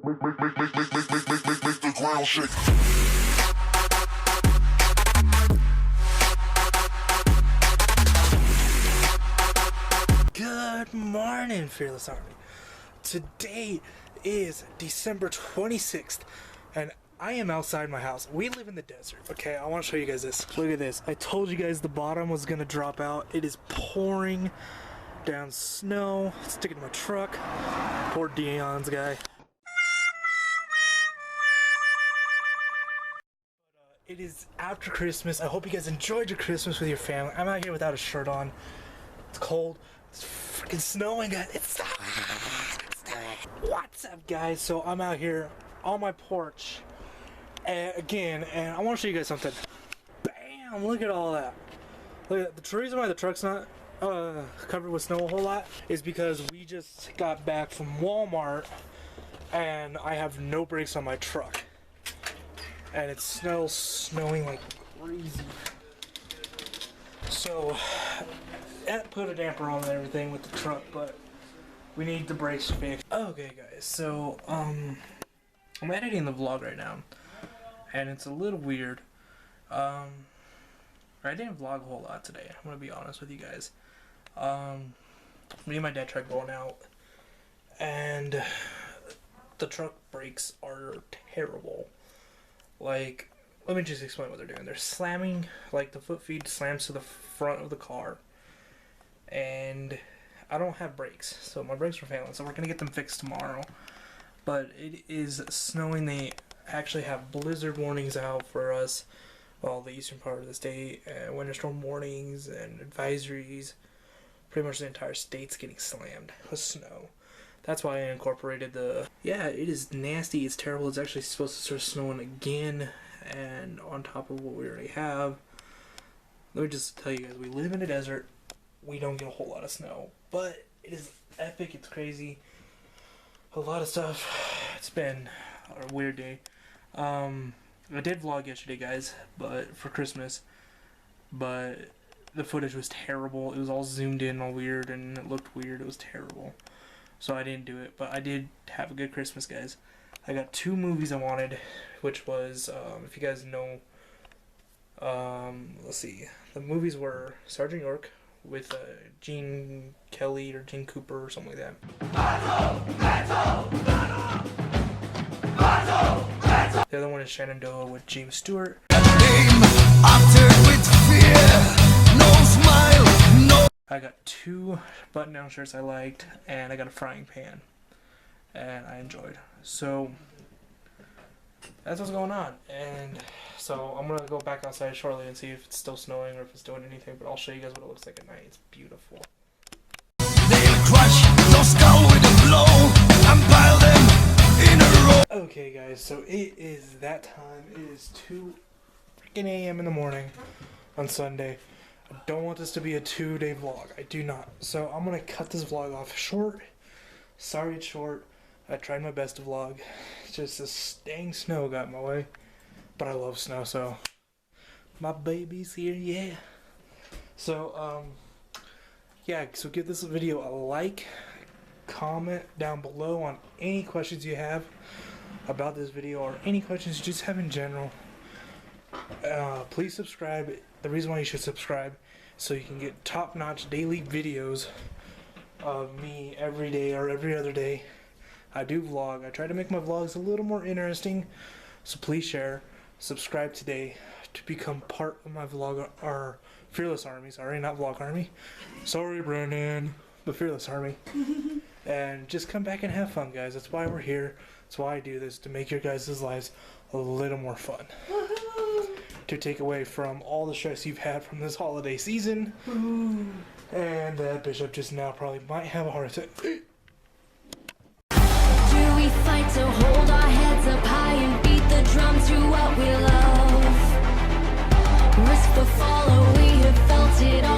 Make the ground shake. Good morning, Fearless Army. Today is December 26th, and I am outside my house. We live in the desert, okay? I want to show you guys this. Look at this. I told you guys the bottom was going to drop out. It is pouring down snow. Sticking to my truck. Poor Dion's guy. It is after Christmas. I hope you guys enjoyed your Christmas with your family. I'm out here without a shirt on. It's cold. It's freaking snowing, guys. It's snowing. What's up, guys? So I'm out here on my porch again, and I want to show you guys something. Bam! Look at all that. Look at that. The reason why the truck's not covered with snow a whole lot is because we just got back from Walmart, and I have no brakes on my truck, and it's snowing like crazy. So that put a damper on everything with the truck, but we need the brakes fixed. Okay, guys, so I'm editing the vlog right now, and it's a little weird. I didn't vlog a whole lot today. I'm gonna be honest with you guys. Me and my dad tried going out, and the truck brakes are terrible. Like, let me just explain what they're doing. They're slamming, like the foot feed slams to the front of the car, and I don't have brakes, so my brakes are failing, so we're gonna get them fixed tomorrow. But it is snowing. They actually have blizzard warnings out for us, well, the eastern part of the state, and winter storm warnings and advisories. Pretty much the entire state's getting slammed with snow. That's why I incorporated yeah, it is nasty, it's terrible. It's actually supposed to start snowing again, and on top of what we already have. Let me just tell you guys, we live in a desert. We don't get a whole lot of snow, but it is epic. It's crazy. A lot of stuff. It's been a weird day. I did vlog yesterday, guys, but for Christmas, but the footage was terrible. It was all zoomed in all weird, and it looked weird. It was terrible, so I didn't do it. But I did have a good Christmas, guys. I got 2 movies I wanted, which was if you guys know, let's see, the movies were Sergeant York with Gene Kelly or Gene Cooper or something like that. The other one is Shenandoah with James Stewart. I got 2 button-down shirts I liked, and I got a frying pan, and I enjoyed. So that's what's going on, and so I'm gonna go back outside shortly and see if it's still snowing or if it's doing anything, but I'll show you guys what it looks like at night. It's beautiful. Okay, guys, so it is that time. It is 2 freaking a.m. in the morning on Sunday. I don't want this to be a 2-day vlog. I do not. So I'm gonna cut this vlog off short. Sorry it's short. I tried my best to vlog. It's just this dang snow got in my way. But I love snow, so my baby's here, yeah. So, yeah, so give this video a like, comment down below on any questions you have about this video or any questions you just have in general. Please subscribe. The reason why you should subscribe, so you can get top-notch daily videos of me every day or every other day. I do vlog. I try to make my vlogs a little more interesting, so please share. Subscribe today to become part of my vlog, or Fearless Army. Sorry, not Vlog Army. Sorry, Brandon, but Fearless Army. And just come back and have fun, guys. That's why we're here. That's why I do this, to make your guys' lives a little more fun. To take away from all the stress you've had from this holiday season. And Bishop just now probably might have a heart attack. Do we fight to hold our heads up high and beat the drums to what we love? Risk the fall, we have felt it all.